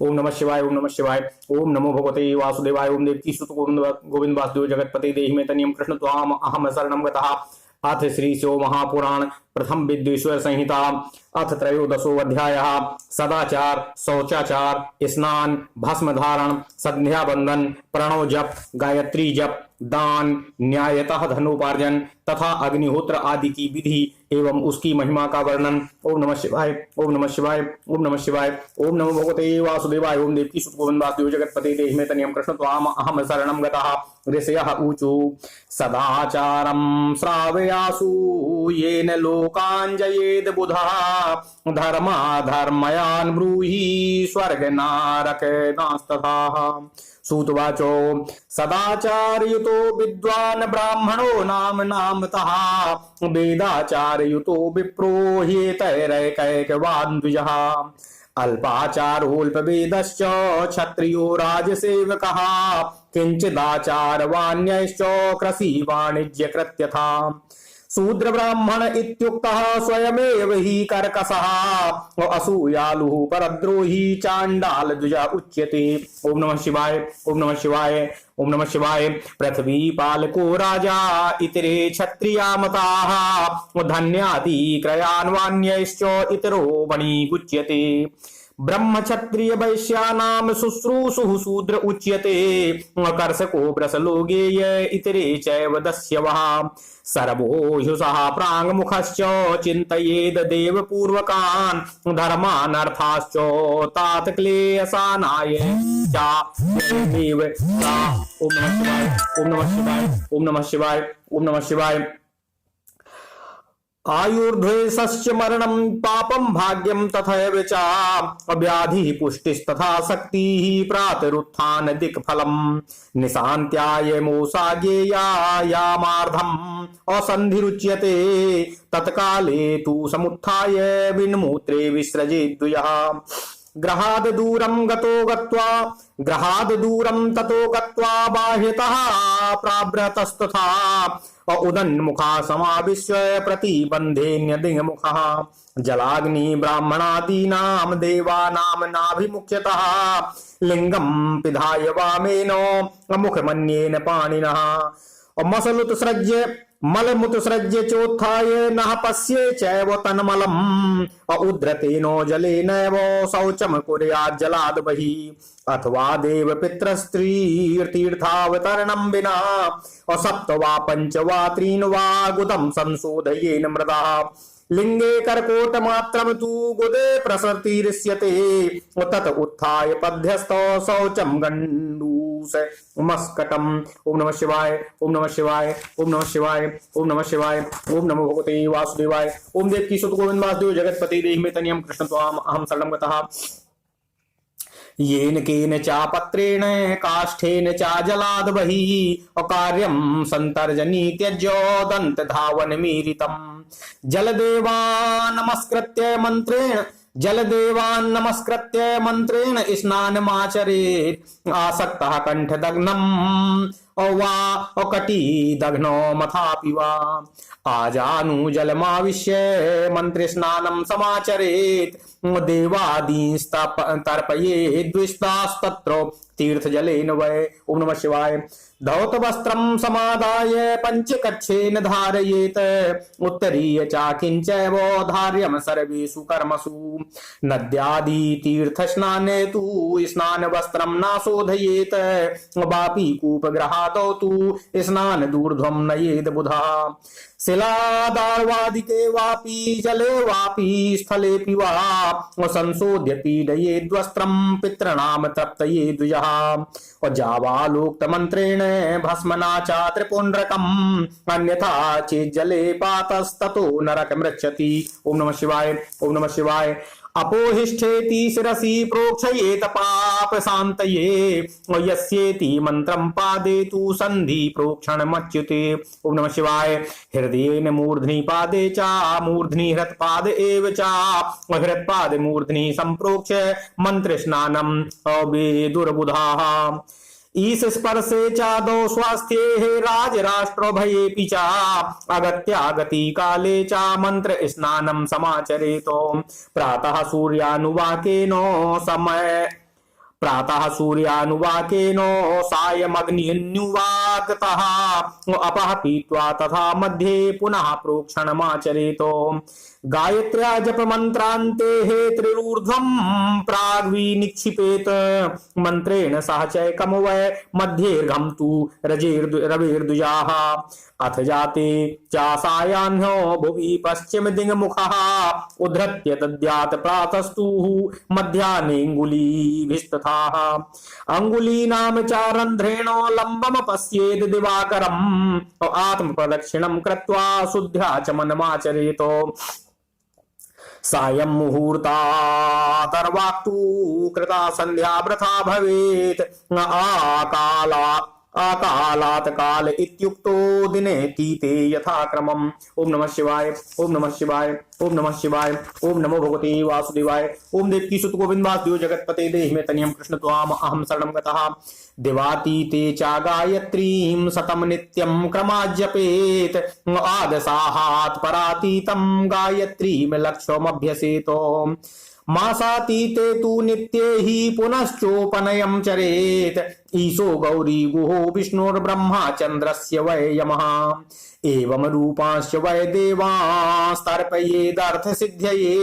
ओम नमः शिवाय। ओम नमः शिवाय। ओम नमो भगवते वासुदेवाय। ओम देवकी सुत गोविंद वासुदेव जगतपते देहि मे तनियम कृष्ण त्वाम अहम शरणम गतः। अथ श्री शिव महापुराण प्रथम विद्वेश्वर संहिता अथ त्रयोदशो अध्याय सदाचार शौचाचार स्नान भस्म धारण संध्या बंधन प्रणव जप गायत्री जप दान न्यायतः धनोपार्जन तथा अग्निहोत्र आदि की विधि एवं उसकी महिमा का वर्णन। ओम नमः शिवाय। ओम नमः शिवाय। ओम नमः शिवाय। ओम नमो भगवते वासुदेवाय। ओम देवकी सुत गोविंद वासुदेव जगतपते देहि मे तनियम कृष्ण त्वाम अहम शरणम गतः। ऋषयः ऊचु सदाचारं श्रावयासु येन लोकान् जयेद बुधा धर्मा धर्मयान् ब्रूहि स्वर्ग नारक नास्तथा। सूतवाचो सदाचारयुतो विद्वान् ब्राह्मणो नाम नामतः वेदाचारयुतो विप्रो ह्येतैरैकैकवान् द्विजः अल्पाचारोऽल्पवेदश्च क्षत्रियो राजसेवकः किंचिदाचारवाण्यश्च कृषि वाणिज्यकृत्यथा। शूद्र ब्राह्मण इत्युक्तः स्वयमेव हि कर्कशः असूयालुः परद्रोही चांडाल द्विज उच्यते। ओम नमः शिवाय। ओम नमः शिवाय। ओम नमः शिवाय। पृथ्वी पालको राजा इतरे क्षत्रिया मताः धन्याति क्रयान्वान्यश्च इतरो वणिगुच्यते। ब्रह्म क्षत्रिय वैश्यानाम शुश्रूषुः शूद्र उच्यते कर्षको व्रसलोगेय इतरे चैव दस्यवः सर्वो ह्युषः प्राङ्मुखश्च चिन्तयेद देवपूर्वकान् धर्मानर्थाश्च तात क्लेशनाय चादेव। ओम नमः शिवाय। ओम नमः शिवाय। ओम नमः शिवाय। ओम नमः शिवाय। आयुर्द्वेषश्च मरणं पापं भाग्यं तथैव च व्याधिः पुष्टिस्तथा शक्तिः प्रातरुत्थान दिक्फलम् निशान्त्याय मोसाज्ञेयायामार्धम् असन्धिरुच्यते तत्काले तु समुत्थाय विन्मूत्रे विसृजेत् द्विजः। ग्रहाद दूरं ततो गत्वा बाह्यतः प्राव्रतस्तथा उदन्मुखा समाविश्य प्रतिबन्धेन्यदिङ्मुखः जलाग्नि ब्राह्मणादीनां देवानां नाभिमुख्यतः लिङ्गं पिधाय वामेन मुखमन्येन पाणिनः मलमुत्सृज्य चोत्थाय नः पश्ये चैव तन्मलम् उद्रतेनो जलेनैव शौचं कुर्यात् जलाद् बहिः अथवा देव पितृस्त्रीतीर्थावतरणं विना सप्त वा पंच वा त्रीन् वा गुदं संशोधयेन मृदा लिंगे कर्कोट मात्रम तु गुदे प्रसृतिरिष्यते तत उत्थाय पद्यस्तो शौचं गण्डूस मस्कटम। ओम नमः शिवाय। ओम नमः शिवाय। ओम नमः शिवाय। ओम नमः शिवाय। ओम नमो भगवते वासुदेवाय। ओम देवकी सुत गोविंद वासुदेव जगतपति देहि मे तनियम कृष्ण त्वाम अहम शरणं गतः। येन केन चापत्रेण काष्ठेन चा जलाद बहिः अकार्यं संतर्जनी त्यज्य दंत धावन मीरितम् जलदेवान् नमस्कृत्य मंत्रेण स्नानमाचरेत् आसक्तः कंठदग्नम् वा अकटी दग्नो मथापि वा आजानु जलमाविश्य मंत्र स्नानं समाचरेत् देवादींस्तर्पयेत् द्विष्टास्तत्र तीर्थ जलेन वै। ओम नमः शिवाय। धौत वस्त्रं समादाय पंचकच्छेन धारयेत उत्तरीय चाकिंचैव धार्यं सर्वेषु कर्मसु नद्यादि तीर्थ स्नाने तु स्नान वस्त्रं न शोधयेत वापि कूपग्रहादौ तु स्नान दूर्ध्वं नयेद बुधा शिलादार्वादिके वापि जले वापि स्थलेऽपि वा संशोध्य पीडयेद्वस्त्रं पितॄणां तृप्तये द्विजः जावालोक्तमन्त्रेण भस्मनाचा त्रिपुण्ड्रकम् अन्यथा चेज्जले पातस्ततो नरक मृच्छति। ओम नमः शिवाय। ओम नमः शिवाय। अपोहिष्ठेति शिरसि प्रोक्षयेत पाप शान्तये यस्येति मंत्रं पादे तु संधि प्रोक्षण मच्युते। ओम नमः शिवाय। हृदयेन मूर्ध्नि पादे च मूर्ध्नि हृत्पाद एव च हृत्पाद मूर्ध्नि संप्रोक्ष मंत्र स्नानम् अवेदुर्बुधाः ईश स्पर्शे चादौ स्वास्थ्ये राजराष्ट्र भयेऽपि च अगत्यागति काले च मंत्र स्नानं समाचरेतो प्रातः सूर्यानुवाकेनो समय प्रातः सूर्यानुवाकेनो सायमग्निन्युवाकतः अपः पीत्वा तथा मध्ये पुनः प्रोक्षणमाचरेतो गायत्र्या जप मंत्रांते त्रिरूर्ध्वं प्राग्विनिक्षिपेत मंत्रेण सह चैकम वै मध्येर्घं तु रवेर्द्विजाः अथ जाते चासायाह्नो भुवि पश्चिम दिङ्मुखः उद्धृत्य दद्यात् प्रातस्तु मध्याह्नेऽङ्गुलीभिस्तथाः अङ्गुलीनां चारन्ध्रेण लम्बम पश्येद् दिवाकरम् आत्मप्रदक्षिणं कृत्वा शुद्ध्या च मनमाचरेतो सायं मुहूर्तादर्वाक्तु कृता संध्या वृथा भवेत् आकालात् काल इत्युक्तो दिने तीते यथाक्रमम्। ओम नमः शिवाय, ओम नमः शिवाय, ओम नमः शिवाय, ओम नमो भगवते वासुदेवाय। ओम देवकी सुत गोविंद वासुदेव जगत्पते देहि मे तनियं कृष्ण त्वाम अहं शरणं गतः। दिवातीते चा गायत्रीं शतं नित्यं क्रमाज्जपेत् आदसाहात् परातीतं गायत्रीं लक्ष्यमभ्यसेतो मासातीते तु नित्ये हि पुनश्चोपनयं चरेत् ईशो गौरी गुहो विष्णुर्ब्रह्मा चन्द्रस्य वै यमः एवं रूपांश्च वै देवांस्तर्पयेदर्थ सिद्ध्यये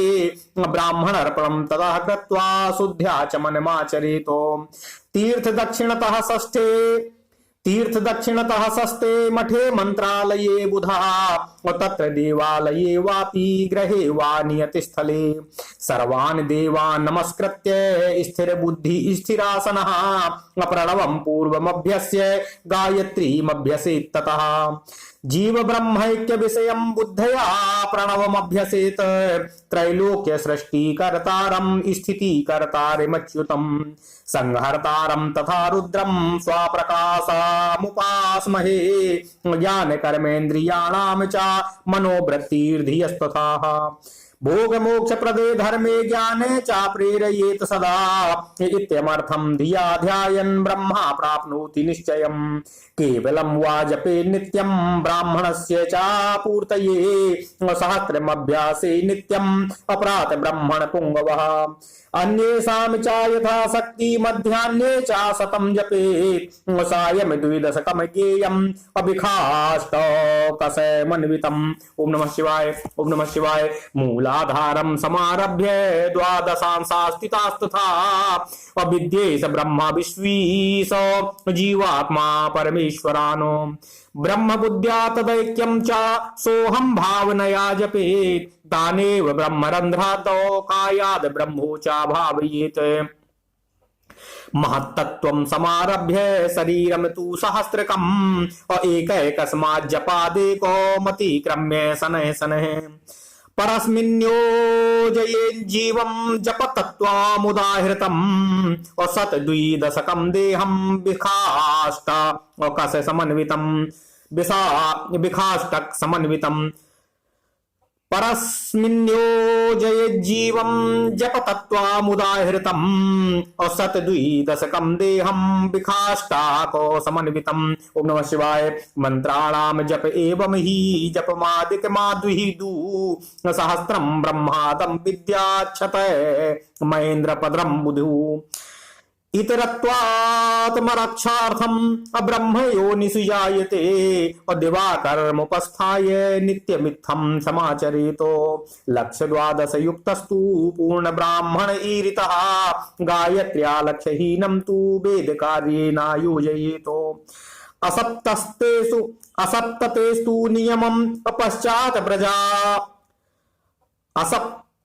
ब्राह्मणर्पणं ततः कृत्वा शुद्ध्या च मनमाचरेतो तीर्थ दक्षिणतः सस्ते मठे मंत्रालये बुधः तत्र देवालये वापि गृहे वा नियतिस्थले सर्वान् देवान् नमस्कृत्य स्थिर बुद्धि स्थिरासनः प्रणवं पूर्वमभ्यस्य गायत्रीमभ्यसेत् ततः जीव ब्रह्मैक्य विषयं बुद्धया प्रणवमभ्यसेत् त्रैलोक्य सृष्टि कर्तारं स्थिति कर्तारमच्युतं संहर्तारं तथा रुद्रं स्वाप्रकाशामुपास्महे ज्ञान कर्मेन्द्रियाणां च मनोवृत्तिर्धियस्तथा भोग मोक्ष प्रदे धर्मे ज्ञाने च प्रेरयेत सदा इत्यमर्थं धिया ध्यायन् ब्रह्मा प्राप्नोति निश्चयम् केवलं वा जपे नित्यं ब्राह्मणस्य च पूर्तये सहस्रमभ्यासे नित्यम् अपरात ब्रह्मण पुंगवः अन्येषां च यथा शक्ति मध्याह्ने च शतं जपेत् सायं द्विदशकं ज्ञेयम् अभिखाष्टकशमन्वितम्। ओम नमः शिवाय, ओम नमः शिवाय। मूलाधारं समारभ्य द्वादशांशास्तितास्तथा अविद्येश ब्रह्मा विश्वीश जीवात्मा परमेश्वरानो ब्रह्म बुद्ध्या तदैक्यं च सोऽहं भावनया जपेत् तानेव ब्रह्मरन्ध्रादौ कायाद् ब्रह्मोचा भावयेत् महत्तत्वं समारभ्य शरीरं तु सहस्रकम् एकैकस्मात् जपादेको मतिक्रम्य शनैः शनैः परस्मिन्योजयेज्जीवं जपतत्त्वामुदाहृतम् असत् द्विदशकं देहं विखाष्टक समन्वितम् परस्मिन्योजयेज्जीवं जपतत्त्वामुदाहृतम् असत् द्विदशकं देहं विखाष्टाको समन्वितम्। ओम नमः शिवाय। मंत्राणां जप एवं हि जपमादिकमाद्विदु सहस्रं ब्रह्मादं विद्याक्षत महेन्द्रपद्रं बुधु इतरत्वात्मरक्षार्थम् अब्रह्म योनिषु जायते दिवाकर्मुपस्थाय नित्यमित्थं समाचरेतो लक्ष्य द्वादश युक्तस्तु पूर्ण ब्राह्मण ईरितः गायत्र्या लक्ष्यहीनं तु वेद कार्येनायोजयेतो असप्ततेस्तु नियमम् अपश्चात् प्रजा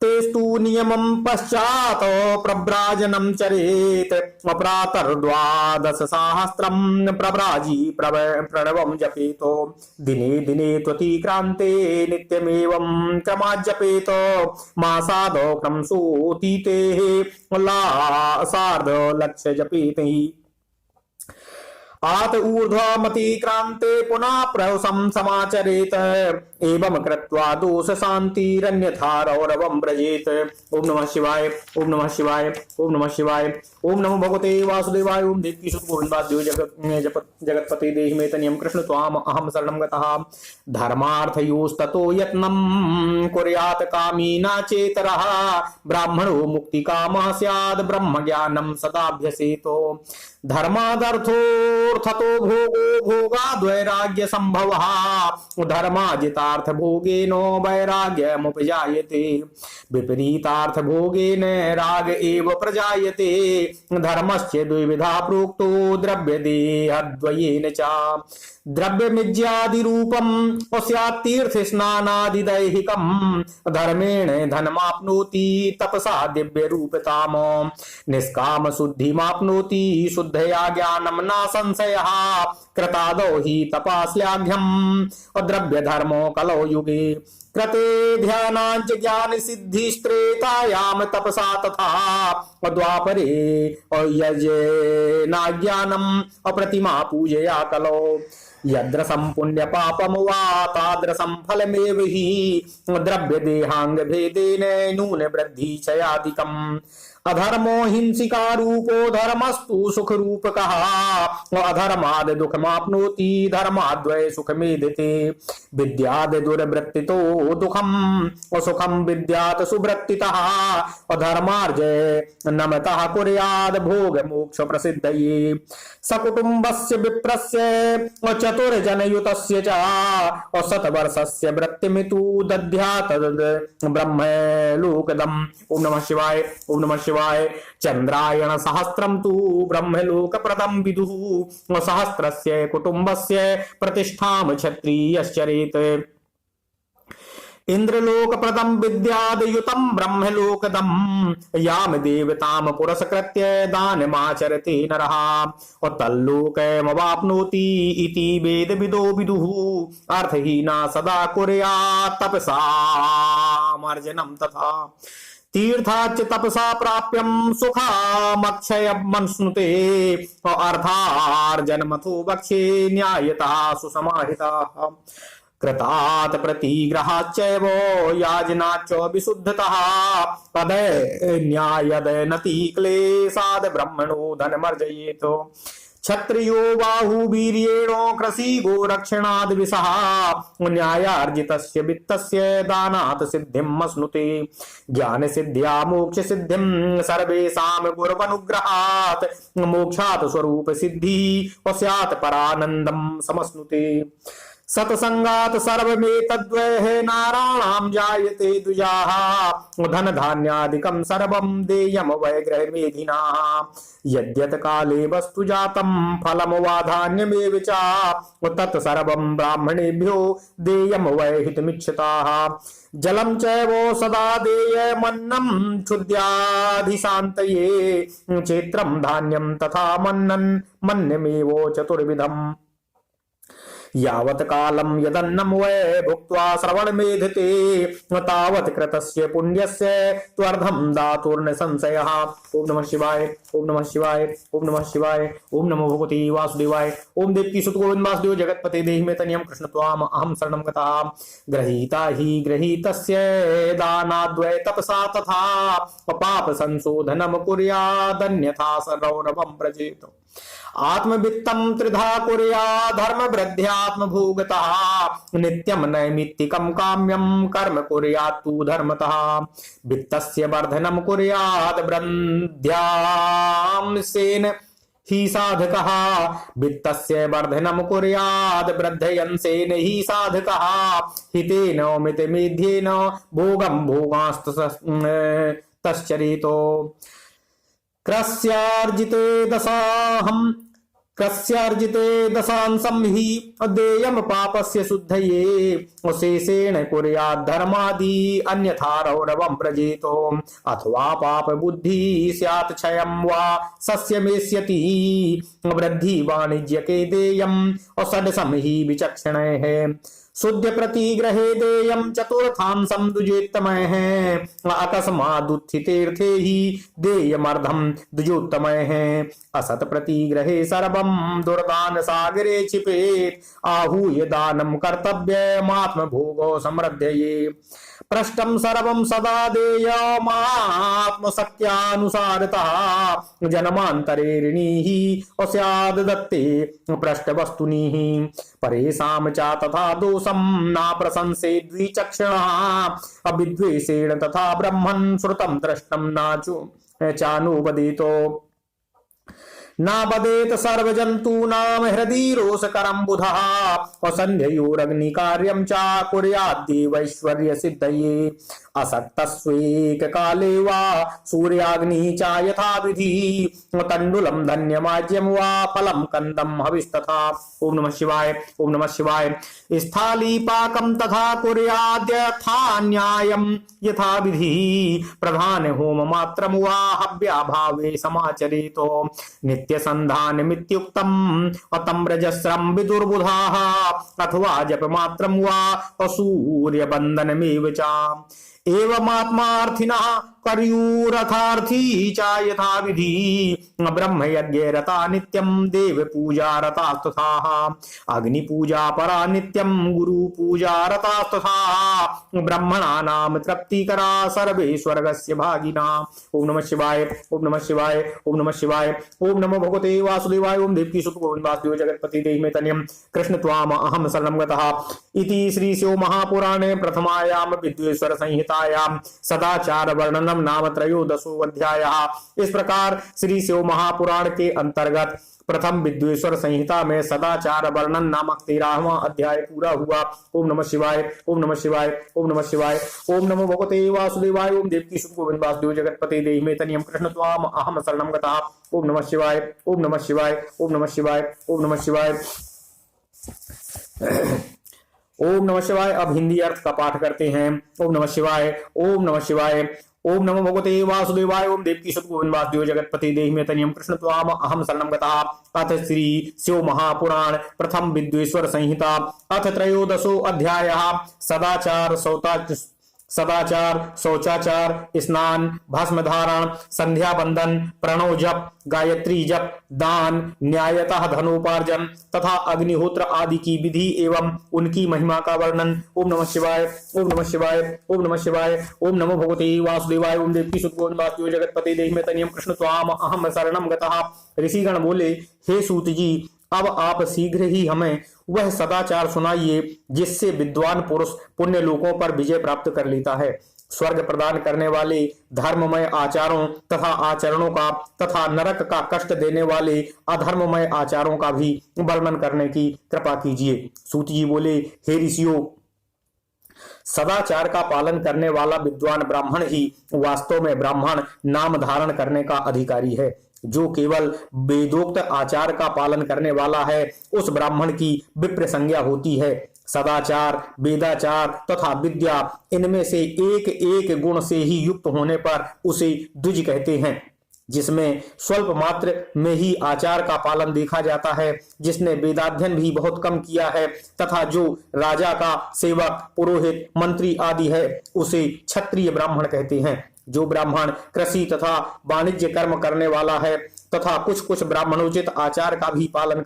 तेस्तु नियमं पश्चात् प्रव्राजनं चरेत् प्रातर्द्वादश सहस्रं प्रव्राजी प्रणवं जपेतो दिने दिने त्वतिक्रान्ते नित्यमेवं क्रमाज्जपेत मासादौ क्रमसोऽतीतेः सार्धलक्ष्य जपेति आत ऊर्ध्वमतिक्रान्ते पुनः प्रहसं समाचरेत एवं कृत्वा दोष शान्तिरन्यथा रौरवं व्रजेत। ओम नमः शिवाय, ओम नमः शिवाय, ओम नमः शिवाय। ओम नमो भगवते वासुदेवाय। ओम देवकी सुत गोविन्दाद्यो जगत्पते देहि मे तनियं कृष्ण त्वाम अहं शरणं गतः। धर्मार्थयोस्ततो यत्नं कुर्यात् कामी न चेतरः ब्राह्मणो मुक्तिकामः स्याद् ब्रह्मज्ञानं सदाभ्यसेतो। धर्मादर्थोऽर्थतो भोगो भोगाद्वैराग्य संभवः धर्माजितार्थ भोगेन वैराग्यमुपजायते विपरीतार्थ भोगेन राग एव प्रजायते। धर्मस्य द्विविधा प्रोक्तो द्रव्य देहद्वयेन च द्रव्यमिज्यादि रूपम स्यात्तीर्थ स्नानादिदैहिकम धर्मेण धनमाप्नोति तपसा दिव्य रूपताम निष्काम शुद्धिमाप्नोति शुद्धया ज्ञानम न संशयः कृतादौ हि तपास्याघ्यम द्रव्य धर्मो कलौ युगे कृते ध्यानांच ज्ञान सिद्धिस्त्रेतायाम तपसा तथा द्वापरे यजेना ज्ञानम अप्रतिमा पूजया कलौ यद्रसं पुण्य पापम वा ताद्रसं फलमेव हि द्रव्य देहांग भेदेन नून वृद्धि चयादिकम् अधर्मो हिंसिका रूपो धर्मस्तु सुख रूपकः अधर्माद दुखमाप्नोति धर्माद्वय सुखमेधिते विद्याद दुर्वृत्तितो दुखम सुखम विद्यात सुवृत्तितः अधर्मार्जय नमतः कुर्याद भोग मोक्ष प्रसिद्धये सकुटुम्बस्य विप्रस्य चतुर्जनयुतस्य च शतवर्षस्य वृत्तिमितु दद्यात् ब्रह्म लोकदम्। ओम नमः शिवाय, ओम नमः शिवाय। चंद्रायण सहस्त्रम तु ब्रह्मलोकप्रदं विदुः सहस्रस्य कुटुम्बस्य प्रतिष्ठां क्षत्रियश्चरेत् इंद्रलोकप्रदं विद्यादयुतं ब्रह्मलोकदं याम देवताम पुरस्कृत्य दानमाचरते नरः तल्लोकमवाप्नोति इति वेदविदो विदुः अर्थहीना सदा कुर्यात् तपसा मार्जनं तथा तीर्थाच तपसा प्राप्यं सुखामक्षयमश्नुते अर्थार्जनमथो वक्षे न्यायता सुसमाहिताः कृतात् प्रतिग्रहाच्चैव याजनाच्च विशुद्धतः तदय न्यायदनति क्लेशाद् ब्रह्मणो धनमर्जयेत् क्षत्रियो बाहुवीर्येण कृषि गोरक्षणाद् विषः न्यायार्जितस्य वित्तस्य दानात् सिद्धिम् अश्नुते ज्ञान सिद्ध्या मोक्ष सिद्धिम् सर्वेषां गुरवनुग्रहात् मोक्षात् स्वरूप सिद्धिः स्यात् परानन्दम् समश्नुते सत्संगात सर्वमेतद्वैः नाराणां जायते द्विजाः धन धान्यादिकं सर्वं देयं वै गृहमेधिनाः यद्यत् काले वस्तु जातं फलं वा धान्यमेव च तत् सर्वं ब्राह्मणेभ्यो देयं वै हितमिच्छताः जलं चैव सदा देयमन्नं क्षुद्याधिशान्तये क्षेत्रं धान्यं तथा मन्नं मन्यमेव चतुर्विधम् यावत् कालं यदन्नं वै भुक्त्वा श्रवणमेधते तावत् कृतस्य पुण्यस्य त्वर्धं दातुर्न संशयः। ओम नमः शिवाय, ओम नमः शिवाय, ओम नमः शिवाय। ओम नमो भगवते वासुदेवाय। ओम देवकी सुत गोविन्द वासुदेव जगत्पते देहि मे तनियं कृष्ण त्वाम अहं शरणं गतः। गृहीता हि गृहीतस्य दानाद्वै तपसा तथा पाप संशोधनं कुर्यादन्यथा सरौरवं व्रजेत आत्मवित्तं त्रिधा कुर्या धर्म वृद्ध्यात्म भोगतः नित्यं नैमित्तिकं काम्यं कर्म कुर्यात् तु धर्मतः वित्तस्य वर्धनं कुर्यात् वृद्ध्यां सेन हि साधकः वित्तस्य वर्धनं कुर्यात् वृद्धयंसेन हि साधकः हितेन मितमेध्येन भोगं भोगास्तश्चरितो क्रस्यार्जिते दशांशं हि देयं पापस्य शुद्धये शेषेण कुर्यात् धर्मादि अन्यथा रौरवं व्रजेतो अथवा पाप बुद्धि स्यात् क्षयं वा सस्यमेष्यति वृद्धि वाणिज्यके देयं षड्शं हि विचक्षणैः शुद्ध प्रतिग्रहे देयम चतुर्थांशम द्विजोत्तमय है। अकस्मादुत्थितीर्थे ही देयमर्धम द्विजोत्तमय है। असत प्रतिग्रहे सर्वम दुर्दान सागरे छिपेत। आहूय दानम कर्तव्यमात्म भोगो समृद्धये। पृष्ठम सर्वम सदा देयमात्म शक्यानुसारतः। जन्मांतरे ऋणी ही स्याद् दत्ते पृष्ठ वस्तुनि। परेषां च तथा दोषं न प्रशंसे द्विचक्षणः। अविद्वेषेण तथा ब्रह्मन् श्रुतं दृष्टं न चानुवदितो। न बदेत सर्वजन्तूनां हृदि रोषकरं बुधः। असन्ध्ययोरग्निकार्यं च कुर्याद्देवैश्वर्य सिद्धये। असक्तस्वेक काले वा सूर्याग्निः च यथा विधि। तण्डुलं धन्यमाज्यं वा फलं कंदं हविस्तथा। ओम नमः शिवाय। ओम नमः शिवाय। स्थालीपाकं तथा कुर्याद्यथा न्यायं यथा विधि। प्रधान होम मात्रं वा हव्याभावे समाचरेतो। नित्य संधानमित्युक्तम् अतम्रजस्रं विदुर्बुधाः। अथवा जप मात्रं वा असूर्य बंधनमेव च। एवमात्मार्थिनः कर्यूरथार्थी च यथा विधि। ब्रह्म यज्ञ रता नित्यं देव पूजा रता तथा। अग्नि पूजा परा नित्यं गुरु पूजा रता तथा। ब्रह्मणा नाम तृप्तिकरा सर्वे स्वर्गस्य भागिना। ओम नमः शिवाय। ओम नमः शिवाय। ओम नमः शिवाय। ओम नमो भगवते वासुदेवाय। ओम देवकी सुत गोविंद वासुदेव जगत्पति देहि मे तनयम् कृष्ण त्वाम अहम शरणं गतः। इति श्री शिव महापुराणे प्रथमायां विद्वेश्वर संहितायां सदाचार वर्णनम नाम त्रयोदशो अध्यायः। इस प्रकार श्री शिव महापुराण के अंतर्गत प्रथम विद्वेश्वर संहिता में सदाचार वर्णन नामक 13वां अध्याय पूरा हुआ। ओम नमः शिवाय। ओम नमः शिवाय। ओम नमः शिवाय। ओम नमो भगवते वासुदेवाय। ओम देवकी सुत गोविंद वासुदेव जगत्पति देहि मे तनयम् कृष्ण त्वाम अहम शरणं गतः। ओम नमः शिवाय। ओम नमः शिवाय। ओम नमः शिवाय। ओम नमः शिवाय। ओम नमः शिवाय। अब हिंदी अर्थ का पाठ करते हैं। ओम नमः शिवाय। ओम नमः शिवाय। ओम नमो भगवते वासुदेवाय। ओम देवकी सुत गोविंद वासुदेव जगत्पति देहि मे तनयम् कृष्ण त्वाम अहम शरणं गतः। अथ श्री शिव महापुराण प्रथम विद्वेश्वर संहिता अथ त्रयोदशो अध्यायः। सदाचार शौचाचार स्नान भस्म धारण संध्या बंदन प्रणव जप गायत्री जप दान न्यायतः धनोपार्जन तथा अग्निहोत्र आदि की विधि एवं उनकी महिमा का वर्णन। ओम नमः शिवाय। ओम नमः शिवाय। ओम नमः शिवाय। ओम नमो भगवते वासुदेवाय। ओम देवकी सुत गोविंद वासुदेव जगत्पति देहि मे तनयम् कृष्ण त्वाम अहम शरणं गतः। ऋषिगण बोले, हे सूत जी, अब आप शीघ्र ही हमें वह सदाचार सुनाइए जिससे विद्वान पुरुष पुण्य लोकों पर विजय प्राप्त कर लेता है। स्वर्ग प्रदान करने वाले धर्ममय आचारों तथा आचरणों का तथा नरक का कष्ट देने वाले अधर्ममय आचारों का भी वर्णन करने की कृपा कीजिए। सूत जी बोले, हे ऋषियों, सदाचार का पालन करने वाला विद्वान ब्राह्मण ही वास्तव में ब्राह्मण नाम धारण करने का अधिकारी है। जो केवल वेदोक्त आचार का पालन करने वाला है उस ब्राह्मण की विप्र संज्ञा होती है। सदाचार वेदाचार तथा विद्या इनमें से एक एक गुण से ही युक्त होने पर उसे द्विज कहते हैं। जिसमें स्वल्प मात्र में ही आचार का पालन देखा जाता है, जिसने वेदाध्ययन भी बहुत कम किया है तथा जो राजा का सेवक पुरोहित मंत्री आदि है उसे क्षत्रिय ब्राह्मण कहते हैं। जो ब्राह्मण कृषि तथा वाणिज्य कर्म करने वाला है तथा कुछ कुछ ब्राह्मणोचित आचार का भी पालन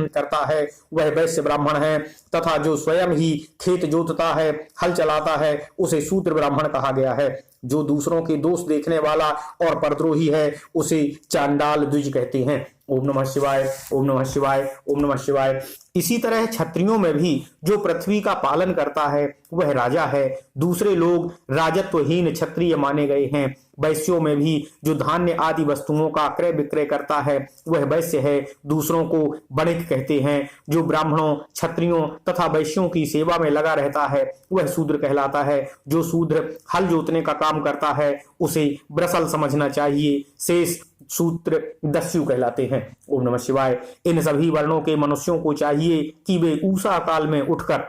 करता है वह वैश्य ब्राह्मण है। तथा जो स्वयं ही खेत जोतता है हल चलाता है उसे शूद्र ब्राह्मण कहा गया है। जो दूसरों के दोष देखने वाला और परद्रोही है उसे चांडाल द्विज कहते हैं। ओम नमः शिवाय। ओम नमः शिवाय। ओम नमः शिवाय। इसी तरह क्षत्रियों में भी जो पृथ्वी का पालन करता है वह राजा है। दूसरे लोग राजत्वहीन क्षत्रिय माने गए हैं। वैश्यों में भी जो धान्य आदि वस्तुओं का क्रय विक्रय करता है वह वैश्य है। दूसरों को वणिक कहते हैं। जो ब्राह्मणों क्षत्रियों तथा वैश्यों की सेवा में लगा रहता है वह शूद्र कहलाता है। जो शूद्र हल जोतने का काम करता है उसे ब्रसल समझना चाहिए। शेष सूत्र दस्यु कहलाते हैं। ओम नमः शिवाय। इन सभी वर्णों के मनुष्यों को चाहिए कि वे ऊषा काल में उठकर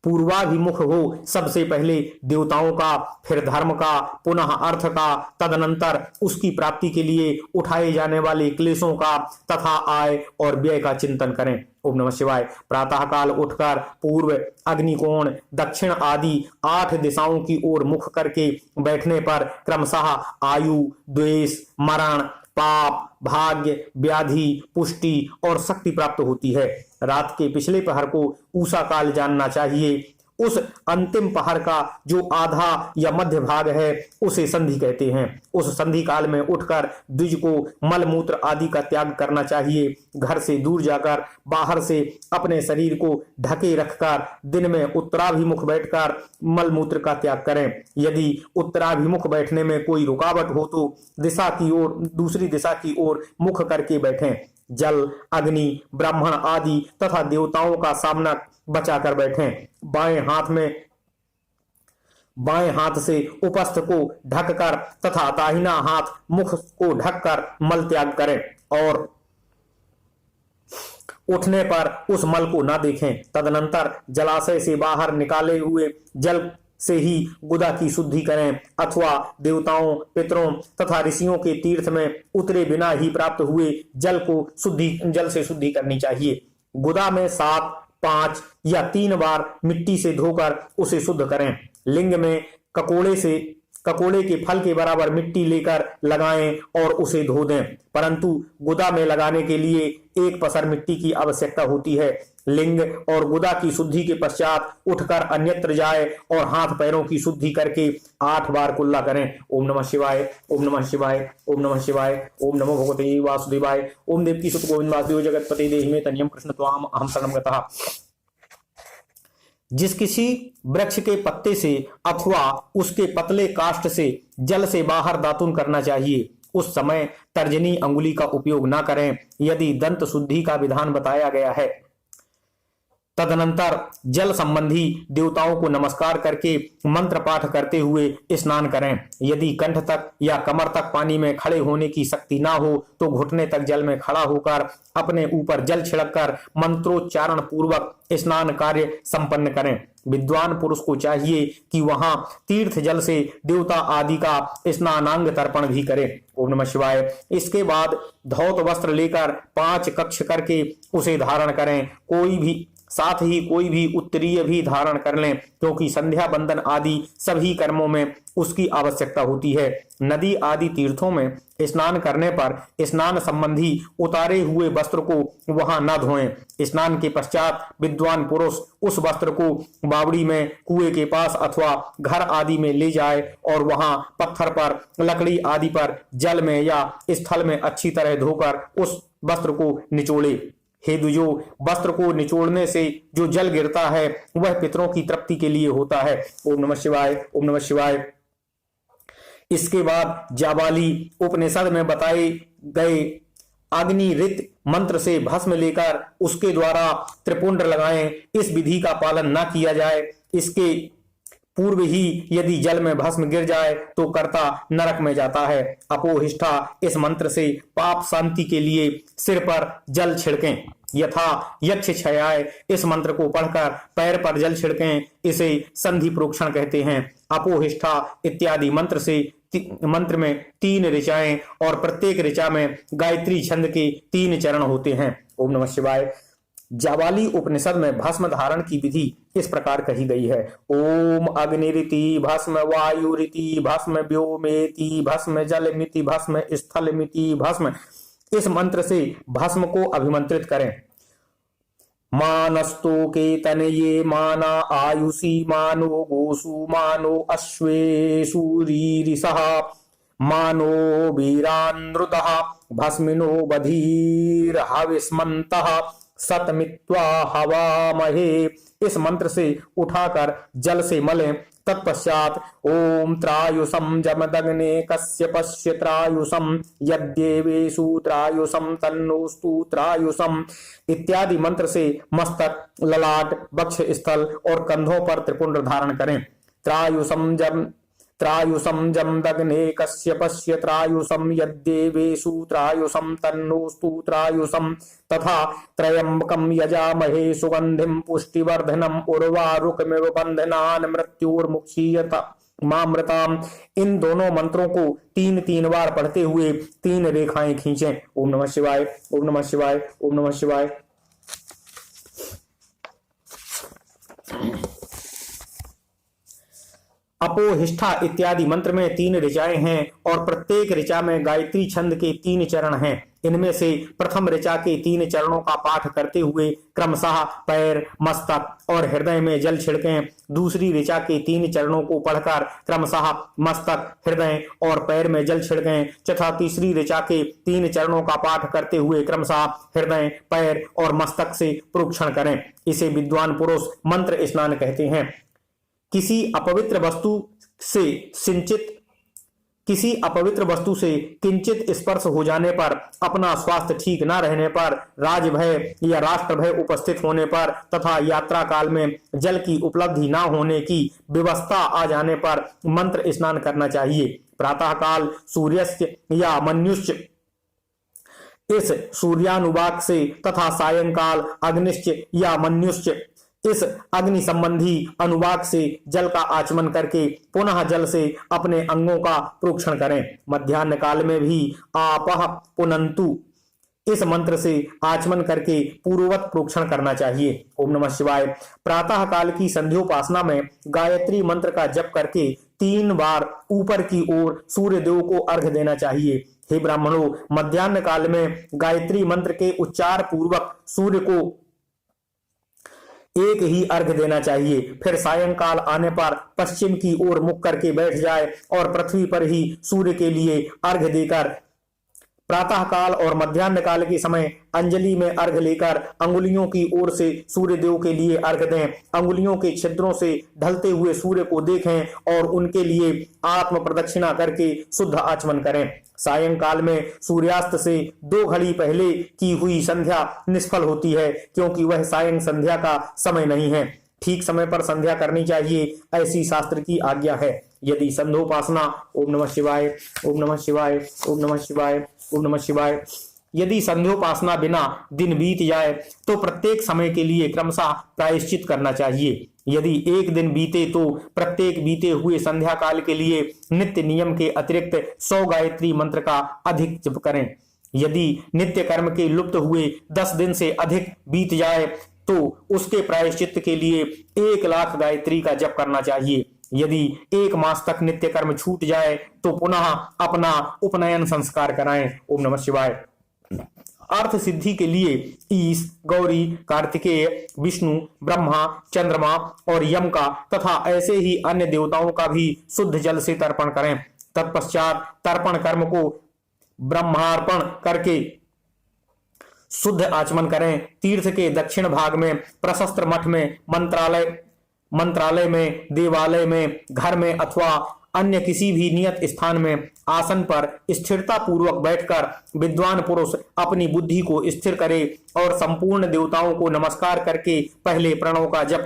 पूर्वाभिमुख हो। सबसे पहले देवताओं का, फिर धर्म का, पुनः अर्थ का, तदनंतर उसकी प्राप्ति के लिए उठाए जाने वाले क्लेशों का तथा आय और व्यय का चिंतन करें। ओम नमः शिवाय। प्रातः काल उठकर पूर्व, अग्निकोण, दक्षिण आदि 8 दिशाओं की ओर मुख करके बैठने पर क्रमशः आयु, द्वेष, मरण, पाप, भाग्य, व्याधि, पुष्टि और शक्ति प्राप्त होती है। रात के पिछले पहर को उषा काल जानना चाहिए। उस अंतिम पहर का जो आधा या मध्य भाग है उसे संधि कहते हैं। उस संधि काल में उठकर द्विज को मल मूत्र आदि का त्याग करना चाहिए। घर से दूर जाकर बाहर से अपने शरीर को ढके रखकर दिन में उत्तराभिमुख बैठकर मल मूत्र का त्याग करें। यदि उत्तराभिमुख बैठने में कोई रुकावट हो तो दिशा की ओर, दूसरी दिशा की ओर मुख करके बैठें। जल, अग्नि, ब्राह्मण आदि तथा देवताओं का सामना बचाकर बैठें। बाएं हाथ से उपस्थ को ढककर तथा दाहिना हाथ मुख को ढककर मल त्याग करें और उठने पर उस मल को न देखें। तदनंतर जलाशय से बाहर निकाले हुए जल से ही गुदा की शुद्धि करें अथवा देवताओं, पितरों तथा ऋषियों के तीर्थ में उतरे बिना ही प्राप्त हुए जल से शुद्धि करनी चाहिए। गुदा में 7, 5 या 3 बार मिट्टी से धोकर उसे शुद्ध करें। लिंग में ककोड़े के फल के बराबर मिट्टी लेकर लगाएं और उसे धो दें, परंतु गुदा में लगाने के लिए 1 पसर मिट्टी की आवश्यकता होती है। लिंग और गुदा की शुद्धि के पश्चात उठकर अन्यत्र जाए और हाथ पैरों की शुद्धि करके 8 बार कुल्ला करें। ओम नमः शिवाय, ओम नमः शिवाय, ओम नमः शिवाय, ओम नमो भगवते वासुदेवाय। ओम देवकी सुत गोविंद वासुदेव जगतपति देहि में तनियम कृष्ण त्वाम अहम शरणं गतः। जिस किसी वृक्ष के पत्ते से अथवा उसके पतले काष्ठ से जल से बाहर दातुन करना चाहिए, उस समय तर्जनी अंगुली का उपयोग न करें यदि दंत शुद्धि का विधान बताया गया है। तदनंतर जल संबंधी देवताओं को नमस्कार करके मंत्र पाठ करते हुए स्नान करें। यदि कंठ तक या कमर तक पानी में खड़े होने की शक्ति ना हो तो घुटने तक जल में खड़ा होकर अपने ऊपर जल छिड़ककर मंत्रोच्चारण पूर्वक स्नान कार्य संपन्न करें। विद्वान पुरुष को चाहिए कि वहां तीर्थ जल से देवता आदि का स्नानांग तर्पण भी करे। ओम नमः शिवाय। इसके बाद धौत वस्त्र लेकर 5 कक्ष करके उसे धारण करें। साथ ही कोई भी उत्तरीय भी धारण कर लें, क्योंकि संध्या बंदन आदि सभी कर्मों में उसकी आवश्यकता होती है। नदी आदि तीर्थों में स्नान करने पर स्नान संबंधी उतारे हुए वस्त्र को वहां न धोएं। स्नान के पश्चात विद्वान पुरुष उस वस्त्र को बावड़ी में, कुएं के पास अथवा घर आदि में ले जाए और वहां पत्थर पर, लकड़ी आदि पर, जल में या स्थल में अच्छी तरह धोकर उस वस्त्र को निचोड़े। हे द्विजो, वस्त्र को निचोड़ने से जो जल गिरता है वह पितरों की तृप्ति के लिए होता है। ओम नमः शिवाय, ओम नमः शिवाय। इसके बाद जाबाली उपनिषद में बताए गए अग्नि ऋत मंत्र से भस्म लेकर उसके द्वारा त्रिपुंड लगाएं। इस विधि का पालन न किया जाए, इसके पूर्व ही यदि जल में भस्म गिर जाए तो कर्ता नरक में जाता है। अपोहिष्ठा इस मंत्र से पाप शांति के लिए सिर पर जल छिड़कें। यथा यक्ष क्षयाय इस मंत्र को पढ़कर पैर पर जल छिड़कें, इसे संधि प्रोक्षण कहते हैं। अपोहिष्ठा इत्यादि मंत्र में 3 ऋचाएं और प्रत्येक ऋचा में गायत्री छंद के 3 चरण होते हैं। ओम नमः शिवाय। जाबाली उपनिषद में भस्म धारण की विधि इस प्रकार कही गई है। ओम अग्निरिति भस्म, वायुरिति भस्म, व्योमेति भस्म, जलमिति भस्म, स्थलमिति भस्म। इस मंत्र से भस्म को अभिमंत्रित करें। मानस्तु के तनये माना आयुषी मानो गोसु मानो अश्वेषु रीरिषः मानो वीरानृतः भस्मिनो बधीर हविस्मन्तः सतमित्वा हवामहे। इस मंत्र से उठाकर जल से मलें। तत्पश्चात ओम त्रायुषं जमदग्ने कश्यपस्य त्रायुषं यद्देवेषु त्रायुषं तन्नोस्तु त्रायुषं इत्यादि मंत्र से मस्तक, ललाट, वक्ष स्थल और कंधों पर त्रिपुंड धारण करें। त्रायुषं त्रायुषं जमदग्ने कश्यपस्य त्रायुषं यद्देवेषु त्रायुषं तन्नोऽस्तु त्रायुषं तथा त्र्यंबकं यजामहे सुगंधिं पुष्टिवर्धनम् उर्वारुकमिव बन्धनान् मृत्युर्मुक्षीयत मामृताम। इन दोनों मंत्रों को 3-3 बार पढ़ते हुए 3 रेखाएं खींचें। ओम नमः शिवाय, ओम नमः शिवाय, ओम नमः शिवाय। अपोहिष्ठा इत्यादि मंत्र में 3 ऋचाएं हैं और प्रत्येक ऋचा में गायत्री छंद के 3 चरण हैं। इनमें से प्रथम ऋचा के 3 चरणों का पाठ करते हुए क्रमशः पैर, मस्तक और हृदय में जल छिड़कें। दूसरी ऋचा के 3 चरणों को पढ़कर क्रमशः मस्तक, हृदय और पैर में जल छिड़कें तथा तीसरी ऋचा के 3 चरणों का पाठ करते हुए क्रमशः हृदय, पैर और मस्तक से प्रोक्षण करें। इसे विद्वान पुरुष मंत्र स्नान कहते हैं। किसी अपवित्र वस्तु से किंचित स्पर्श हो जाने पर, अपना स्वास्थ्य ठीक न रहने पर, राजभय या राष्ट्र भय उपस्थित होने पर तथा यात्रा काल में जल की उपलब्धि न होने की व्यवस्था आ जाने पर मंत्र स्नान करना चाहिए। प्रातः काल सूर्यस्य या मन्युश्च इस सूर्यानुवाक से तथा सायंकाल अग्निश्च या मन्युश्च इस अग्नि संबंधी अनुवाक से जल का आचमन करके पुनः जल से अपने अंगों का प्रोक्षण करें। मध्याह्न काल में भी आपः पुनंतु इस मंत्र से आचमन करके पूर्ववत प्रोक्षण करना चाहिए। ओम नमः शिवाय। प्रातः काल की संध्योपासना में गायत्री मंत्र का जप करके 3 बार ऊपर की ओर सूर्य देव को अर्घ्य देना चाहिए। हे ब्राह्मणों, मध्याह्न काल में गायत्री मंत्र के उच्चार पूर्वक सूर्य को एक ही अर्घ देना चाहिए। फिर सायंकाल आने पर पश्चिम की ओर मुख करके बैठ जाए और पृथ्वी पर ही सूर्य के लिए अर्घ देकर प्रातः काल और मध्याह्न काल के समय अंजलि में अर्घ लेकर अंगुलियों की ओर से सूर्य देव के लिए अर्घ दें। अंगुलियों के छिद्रों से ढलते हुए सूर्य को देखें और उनके लिए आत्म प्रदक्षिणा करके शुद्ध आचमन करें। सायंकाल में सूर्यास्त से 2 घड़ी पहले की हुई संध्या निष्फल होती है, क्योंकि वह सायं संध्या का समय नहीं है। ठीक समय पर संध्या करनी चाहिए, ऐसी शास्त्र की आज्ञा है। यदि संध्योपासना ओम नमः शिवाय, ओम नमः शिवाय, ओम नमः शिवाय, ओम नमः शिवाय, यदि संध्योपासना बिना दिन बीत जाए तो प्रत्येक समय के लिए क्रमशः प्रायश्चित करना चाहिए। यदि एक दिन बीते तो प्रत्येक बीते हुए संध्या काल के लिए नित्य नियम के अतिरिक्त 100 गायत्री मंत्र का अधिक जप करें। यदि नित्य कर्म के लुप्त हुए 10 दिन से अधिक बीत जाए तो उसके प्रायश्चित के लिए 1 लाख गायत्री का जप करना चाहिए। यदि 1 मास तक नित्य कर्म छूट जाए तो पुनः अपना उपनयन संस्कार कराएं। ओम नमः शिवाय। अर्थ सिद्धि के लिए ईश, गौरी, कार्तिकेय, विष्णु, ब्रह्मा, चंद्रमा और यम का तथा ऐसे ही अन्य देवताओं का भी शुद्ध जल से तर्पण करें। तत्पश्चात तर्पण कर्म को ब्रह्मार्पण करके शुद्ध आचमन करें। तीर्थ के दक्षिण भाग में प्रशस्त मठ में, मंत्रालय में, देवालय में, घर में अथवा अन्य किसी भी नियत स्थान में आसन पर स्थिरता पूर्वक बैठकर विद्वान पुरुष अपनी बुद्धि को स्थिर करे और संपूर्ण देवताओं को नमस्कार करके पहले प्रणव का जप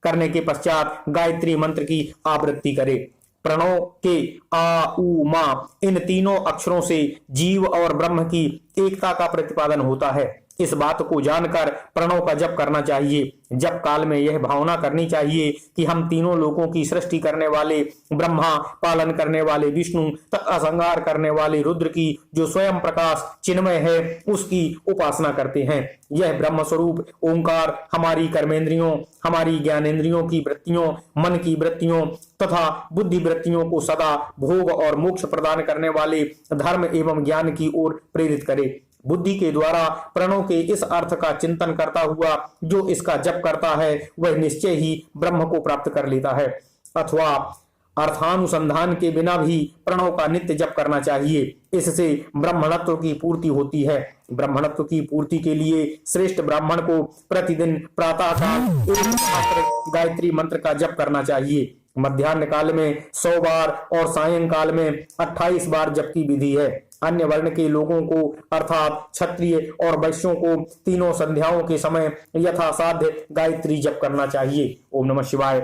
करने के पश्चात गायत्री मंत्र की आवृत्ति करे। प्रणव के आ, उ, मा इन तीनों अक्षरों से जीव और ब्रह्म की एकता का प्रतिपादन होता है। इस बात को जानकर प्रणव का जप करना चाहिए। जप काल में यह भावना करनी चाहिए कि हम तीनों लोकों की सृष्टि करने वाले ब्रह्मा, पालन करने वाले विष्णु तथा संहार करने वाले रुद्र की जो स्वयं प्रकाश चिन्मय है उसकी उपासना करते हैं। यह ब्रह्म स्वरूप ओंकार हमारी कर्मेंद्रियों, हमारी ज्ञानेंद्रियों की वृत्तियों, मन की वृत्तियों तथा बुद्धि वृत्तियों को सदा भोग और मोक्ष प्रदान करने वाले धर्म एवं ज्ञान की ओर प्रेरित करे। बुद्धि के द्वारा प्रणव के इस अर्थ का चिंतन करता हुआ जो इसका जप करता है वह निश्चय ही ब्रह्म को प्राप्त कर लेता है। अथवा अर्थानुसंधान के बिना भी प्रणव का नित्य जप करना चाहिए। इससे ब्राह्मणत्व की पूर्ति होती है। ब्राह्मणत्व की पूर्ति के लिए श्रेष्ठ ब्राह्मण को प्रतिदिन प्रातःकाल 1 मात्र गायत्री मंत्र का जप करना चाहिए। मध्याह्न काल में 100 बार और सायंकाल में 28 बार जप की विधि है। अन्य वर्ण के लोगों को अर्थात क्षत्रिय और वैश्यों को तीनों संध्याओं के समय यथासाध्य गायत्री जप करना चाहिए। ओम नमः शिवाय।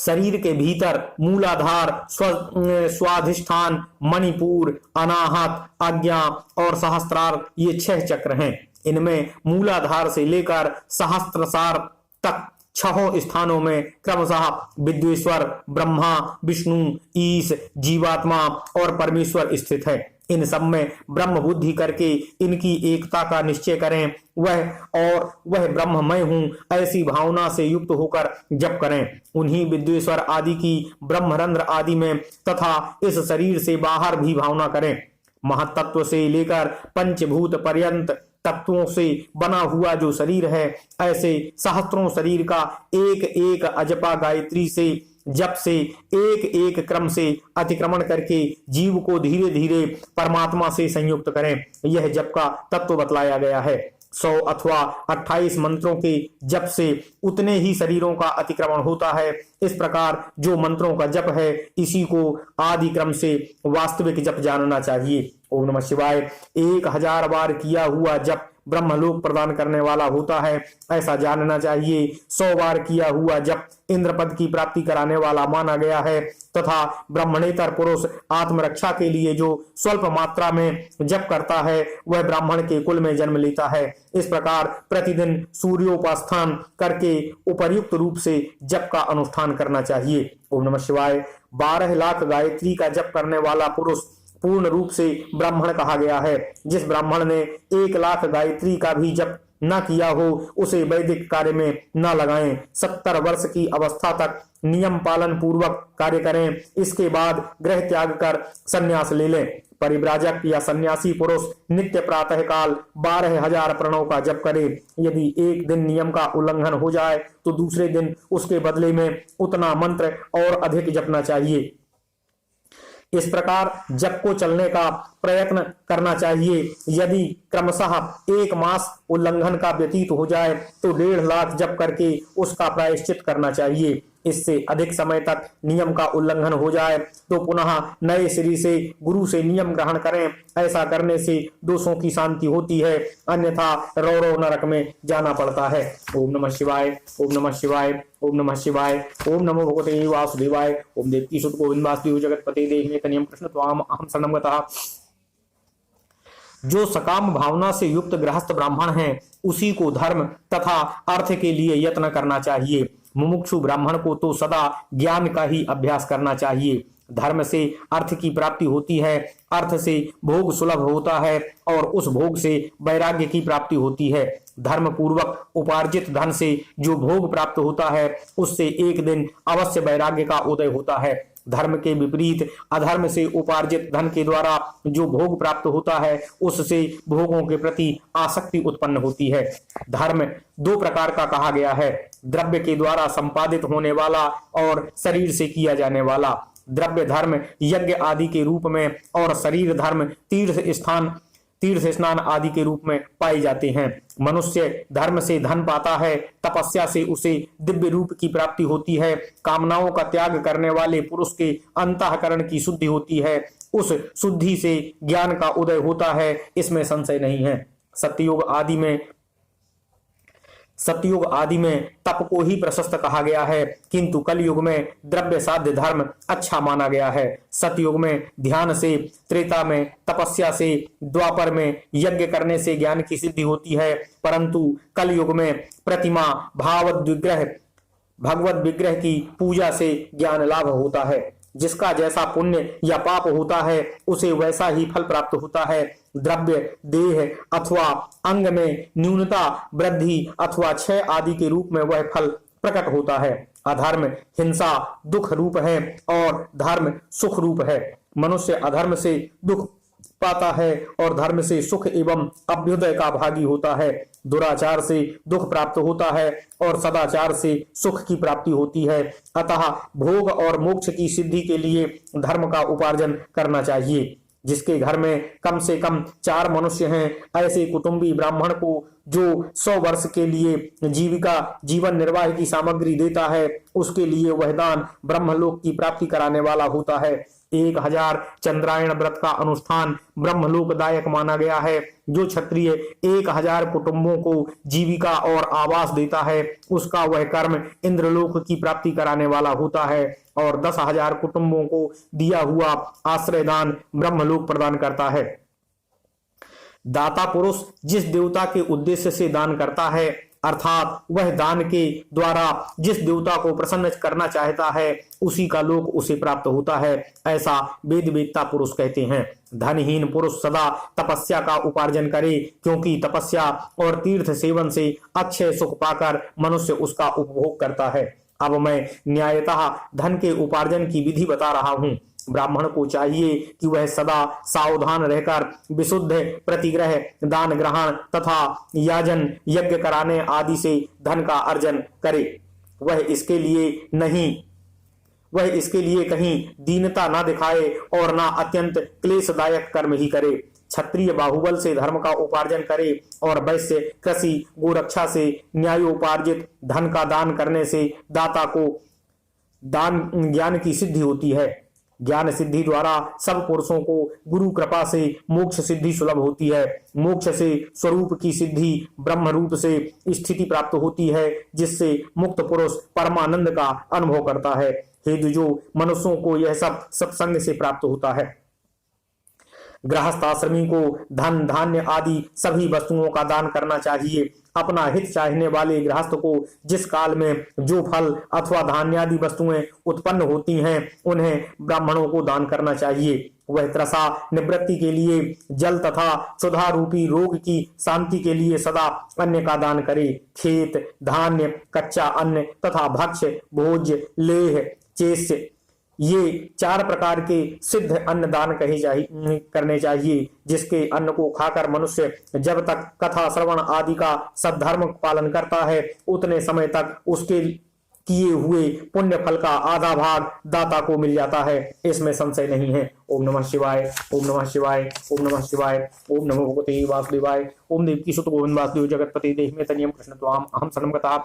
शरीर के भीतर मूलाधार, स्वाधिष्ठान, मणिपुर, अनाहत, आज्ञा और सहस्त्रार, ये 6 चक्र हैं। इनमें मूलाधार से लेकर सहस्त्रसार तक 6 स्थानों में क्रमशः विद्वेश्वर, ब्रह्मा, विष्णु, ईश, जीवात्मा और परमेश्वर स्थित है। इन सब में ब्रह्म बुद्धि करके इनकी एकता का निश्चय करें। वह ब्रह्म मैं हूँ ऐसी भावना से युक्त होकर जप करें। उन्हीं विद्वेश्वर आदि की ब्रह्मरंध्र आदि में तथा इस शरीर से बाहर भी भावना करें। महत्त्व से लेकर पंचभूत पर्यंत तत्वों से बना हुआ जो शरीर है, ऐसे सहस्त्रों शरीर का एक एक अजपा गायत्री से जप से एक एक क्रम से अतिक्रमण करके जीव को धीरे धीरे परमात्मा से संयुक्त करें। यह जप का तत्व बतलाया गया है। 100 अथवा 28 मंत्रों के जप से उतने ही शरीरों का अतिक्रमण होता है। इस प्रकार जो मंत्रों का जप है, इसी को आदि क्रम से वास्तविक जप जानना चाहिए। ओम नमः शिवाय। 1000 बार किया हुआ जप ब्रह्मलोक प्रदान करने वाला होता है, ऐसा जानना चाहिए। 100 बार किया हुआ जप इंद्र पद की प्राप्ति कराने वाला माना गया है तथा ब्राह्मणेतर पुरुष आत्मरक्षा के लिए जो स्वल्प मात्रा में जप करता है, वह ब्राह्मण के कुल में जन्म लेता है। इस प्रकार प्रतिदिन सूर्योपास्थान करके उपर्युक्त रूप से जप का अनुष्ठान करना चाहिए। ओम नमः शिवाय। 12 लाख गायत्री का जप करने वाला पुरुष पूर्ण रूप से ब्राह्मण कहा गया है। जिस ब्राह्मण ने 1 लाख गायत्री का भी जप न किया हो, उसे वैदिक कार्य में न लगाएं। 70 वर्ष की अवस्था तक नियम पालन पूर्वक कार्य करें। इसके बाद गृह त्याग कर संन्यास ले लें। परिव्राजक या सन्यासी पुरुष नित्य प्रातः काल 12,000 प्रणव का जप करे। यदि एक दिन नियम का उल्लंघन हो जाए तो दूसरे दिन उसके बदले में उतना मंत्र और अधिक जपना चाहिए। इस प्रकार जप को चलने का प्रयत्न करना चाहिए। यदि क्रमशः 1 मास उल्लंघन का व्यतीत हो जाए तो 1.5 लाख जप करके उसका प्रायश्चित करना चाहिए। इससे अधिक समय तक नियम का उल्लंघन हो जाए तो पुनः नए सिरे से गुरु से नियम ग्रहण करें। ऐसा करने से दोषों की शांति होती है, अन्यथा रौरव नरक में जाना पड़ता है। ओम नमः शिवाय। ओम नमः शिवाय। ओम नमः शिवाय। ओम नमो भगवते वासुदेवाय। ओम देवकी सुत गोविंद वासुदेव जगतपते देहि तनियम कृष्ण त्वाम अहम शरणं गतः। जो सकाम भावना से युक्त गृहस्थ ब्राह्मण है, उसी को धर्म तथा अर्थ के लिए यत्न करना चाहिए। मुमुक्षु ब्राह्मण को तो सदा ज्ञान का ही अभ्यास करना चाहिए। धर्म से अर्थ की प्राप्ति होती है, अर्थ से भोग सुलभ होता है और उस भोग से वैराग्य की प्राप्ति होती है। धर्म पूर्वक उपार्जित धन से जो भोग प्राप्त होता है, उससे एक दिन अवश्य वैराग्य का उदय होता है। धर्म के विपरीत अधर्म से उपार्जित धन के द्वारा जो भोग प्राप्त होता है, उससे भोगों के प्रति आसक्ति उत्पन्न होती है। धर्म 2 प्रकार का कहा गया है, द्रव्य के द्वारा संपादित होने वाला और शरीर से किया जाने वाला। द्रव्य धर्म यज्ञ आदि के रूप में और शरीर धर्म तीर्थ स्नान आदि के रूप में पाए जाते हैं। मनुष्य धर्म से धन पाता है, तपस्या से उसे दिव्य रूप की प्राप्ति होती है, कामनाओं का त्याग करने वाले पुरुष के अंतःकरण की शुद्धि होती है, उस शुद्धि से ज्ञान का उदय होता है, इसमें संशय नहीं है। सतयुग आदि में तप को ही प्रशस्त कहा गया है, किंतु कलयुग में द्रव्य साध्य धर्म अच्छा माना गया है। सतयुग में ध्यान से, त्रेता में तपस्या से, द्वापर में यज्ञ करने से ज्ञान की सिद्धि होती है, परंतु कलयुग में प्रतिमा, भगवत विग्रह की पूजा से ज्ञान लाभ होता है। जिसका जैसा पुण्य या पाप होता है, उसे वैसा ही फल प्राप्त होता है। द्रव्य, देह अथवा अंग में न्यूनता, वृद्धि अथवा क्षय आदि के रूप में वह फल प्रकट होता है। अधर्म हिंसा दुख रूप है और धर्म सुख रूप है। मनुष्य अधर्म से दुख पाता है और धर्म से सुख एवं अभ्युदय का भागी होता है। दुराचार से दुख प्राप्त होता है और सदाचार से सुख की प्राप्ति होती है। अतः भोग और मोक्ष की सिद्धि के लिए धर्म का उपार्जन करना चाहिए। जिसके घर में कम से कम 4 मनुष्य हैं, ऐसे कुटुंबी ब्राह्मण को जो 100 वर्ष के लिए जीवन निर्वाह की सामग्री देता है, उसके लिए वह दान ब्रह्मलोक की प्राप्ति कराने वाला होता है। 1000 चंद्रायण व्रत का अनुष्ठान ब्रह्मलोकदायक माना गया है। जो क्षत्रिय 1000 कुटुंबों को जीविका और आवास देता है उसका वह कर्म इंद्रलोक की प्राप्ति कराने वाला होता है और 10,000 कुटुंबों को दिया हुआ आश्रय दान ब्रह्मलोक प्रदान करता है। दाता पुरुष जिस देवता के उद्देश्य से दान करता है अर्थात वह दान के द्वारा जिस देवता को प्रसन्न करना चाहता है उसी का लोक उसे प्राप्त होता है, ऐसा वेद वेत्ता पुरुष कहते हैं। धनहीन पुरुष सदा तपस्या का उपार्जन करे, क्योंकि तपस्या और तीर्थ सेवन से अक्षय सुख पाकर मनुष्य उसका उपभोग करता है। अब मैं न्यायतः धन के उपार्जन की विधि बता रहा हूँ। ब्राह्मण को चाहिए कि वह सदा सावधान रहकर विशुद्ध प्रतिग्रह, दान ग्रहण तथा याजन यज्ञ कराने आदि से धन का अर्जन करे। वह इसके लिए कहीं दीनता न दिखाए और न अत्यंत क्लेशदायक कर्म ही करे। क्षत्रिय बाहुबल से धर्म का उपार्जन करे और वैश्य कृषि गोरक्षा से न्यायोपार्जित धन का दान करने से दाता को ज्ञान की सिद्धि होती है। ज्ञान सिद्धि द्वारा सब पुरुषों को गुरु कृपा से मोक्ष सिद्धि सुलभ होती है। मोक्ष से स्वरूप की सिद्धि ब्रह्म रूप से स्थिति प्राप्त होती है, जिससे मुक्त पुरुष परमानंद का अनुभव करता है। हे द्विजो, मनुष्यों को यह सब सत्संग से प्राप्त होता है। गृहस्थाश्रमी को धन धान्य आदि सभी वस्तुओं का दान करना चाहिए। अपना हित चाहने वाले गृहस्थ को जिस काल में जो फल अथवा धान्य आदि वस्तुएं उत्पन्न होती हैं उन्हें ब्राह्मणों को दान करना चाहिए। वह त्रसा निवृत्ति के लिए जल तथा क्षुधा रूपी रोग की शांति के लिए सदा अन्न का दान करे। खेत धान्य, कच्चा अन्न तथा भक्ष्य, भोज्य, लेह, चेष्य, ये 4 प्रकार के सिद्ध अन्न दान करने चाहिए, जिसके अन्न को खाकर मनुष्य जब तक कथा श्रवण आदि का सद्धर्म पालन करता है उतने समय तक उसके किए हुए पुण्य फल का आधा भाग दाता को मिल जाता है। इसमें संशय नहीं है। ओम नमः शिवाय, ओम नमः शिवाय, ओम नमः शिवाय, ओम नमो भगवते वासुदेवाय, ओम देवकी सुत गोविंद वासुदेव जगतपति देहि में तनियम कृष्ण त्वाम अहम शरणं गतः।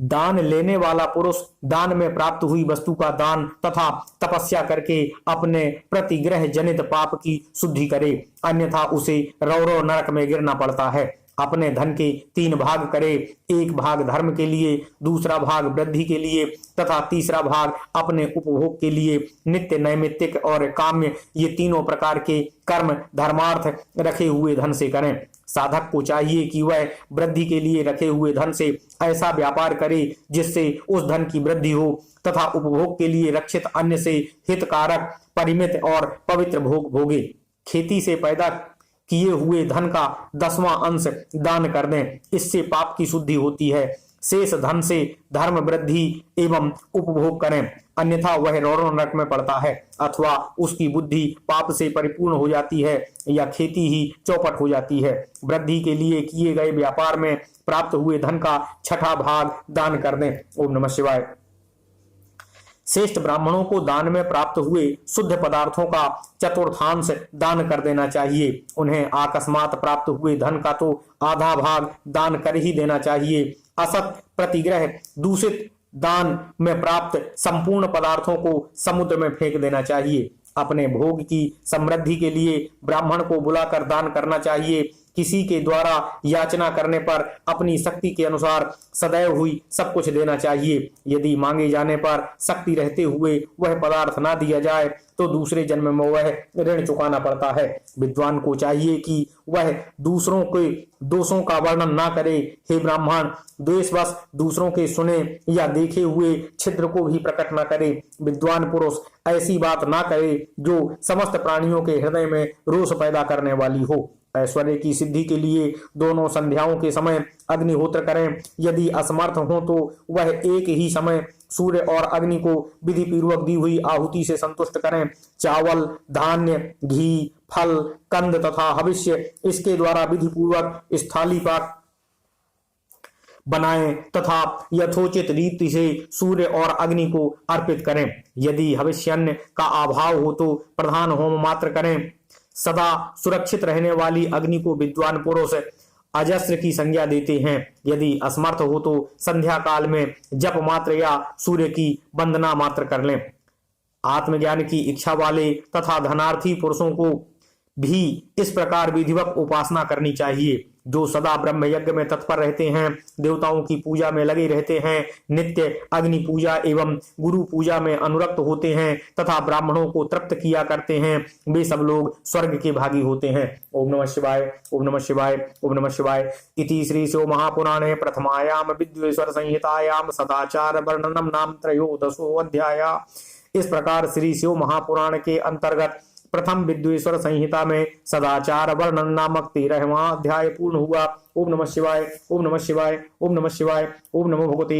दान लेने वाला पुरुष दान में प्राप्त हुई वस्तु का दान तथा तपस्या करके अपने प्रतिग्रह जनित पाप की शुद्धि करे, अन्यथा उसे रौरव नरक में गिरना पड़ता है। अपने धन के 3 भाग करे, एक भाग धर्म के लिए, दूसरा भाग वृद्धि के लिए तथा तीसरा भाग अपने उपभोग के लिए। नित्य, नैमित्तिक और काम्य ये तीनों प्रकार के कर्म धर्मार्थ रखे हुए धन से करें। साधक को चाहिए कि वह वृद्धि के लिए रखे हुए धन से ऐसा व्यापार करे जिससे उस धन की वृद्धि हो तथा उपभोग के लिए रक्षित अन्य से हितकारक, परिमित और पवित्र भोग भोगे। खेती से पैदा किए हुए धन का 10वां अंश दान कर दें, इससे पाप की शुद्धि होती है। शेष धन से धर्म वृद्धि एवं उपभोग करें, अन्यथा वह रौरव नरक में पड़ता है अथवा उसकी बुद्धि पाप से परिपूर्ण हो जाती है या खेती ही चौपट हो जाती है। वृद्धि के लिए किए गए व्यापार में प्राप्त हुए धन का 6ठा भाग दान कर दें। ओम नमः शिवाय। श्रेष्ठ ब्राह्मणों को दान में प्राप्त हुए शुद्ध पदार्थों का 1/4 दान कर देना चाहिए। उन्हें अकस्मात प्राप्त हुए धन का तो आधा भाग दान कर ही देना चाहिए। असत प्रतिग्रह दूषित दान में प्राप्त संपूर्ण पदार्थों को समुद्र में फेंक देना चाहिए। अपने भोग की समृद्धि के लिए ब्राह्मण को बुलाकर दान करना चाहिए। किसी के द्वारा याचना करने पर अपनी शक्ति के अनुसार सदैव हुई सब कुछ देना चाहिए। यदि मांगे जाने पर शक्ति रहते हुए वह पदार्थ ना दिया जाए तो दूसरे जन्म में वह ऋण चुकाना पड़ता है। विद्वान को चाहिए कि वह दूसरों के दोषों का वर्णन ना करे। हे ब्राह्मण, द्वेषवश दूसरों के सुने या देखे हुए छिद्र को भी प्रकट न करे। विद्वान पुरुष ऐसी बात ना करे जो समस्त प्राणियों के हृदय में रोष पैदा करने वाली हो। ऐश्वर्य की सिद्धि के लिए दोनों संध्याओं के समय अग्निहोत्र करें। यदि असमर्थ हो तो वह एक ही समय सूर्य और अग्नि को विधि पूर्वक दी हुई आहुति से संतुष्ट करें। चावल, धान्य, घी, फल, कंद तथा हविष्य इसके द्वारा विधि पूर्वक स्थाली पाक बनाएं तथा यथोचित रीति से सूर्य और अग्नि को अर्पित करें। यदि हविष्यान्न का अभाव हो तो प्रधान होम मात्र करें। सदा सुरक्षित रहने वाली अग्नि को विद्वान पुरुष अजस्र की संज्ञा देते हैं। यदि असमर्थ हो तो संध्या काल में जप मात्र या सूर्य की वंदना मात्र कर लें। आत्मज्ञान की इच्छा वाले तथा धनार्थी पुरुषों को भी इस प्रकार विधिवत उपासना करनी चाहिए। जो सदा ब्रह्म यज्ञ में तत्पर रहते हैं, देवताओं की पूजा में लगे रहते हैं, नित्य अग्नि पूजा एवं गुरु पूजा में अनुरक्त होते हैं तथा ब्राह्मणों को तृप्त किया करते हैं, वे सब लोग स्वर्ग के भागी होते हैं। ओम नमः शिवाय, ओम नमः शिवाय, ओम नमः शिवाय। इति श्री शिव महापुराणे प्रथमायाम विद्वेश्वर संहितायाम सदाचार वर्णनम नाम त्रयोदशो अध्याय। इस प्रकार श्री शिव महापुराण के अंतर्गत प्रथम विद्वेश्वर संहिता में सदाचार वर्णन नामक 13वां अध्याय पूर्ण हुआ। ओम नमः शिवाय, ओम नमः शिवाय, ओम नमः शिवाय, ओम नमो भगवते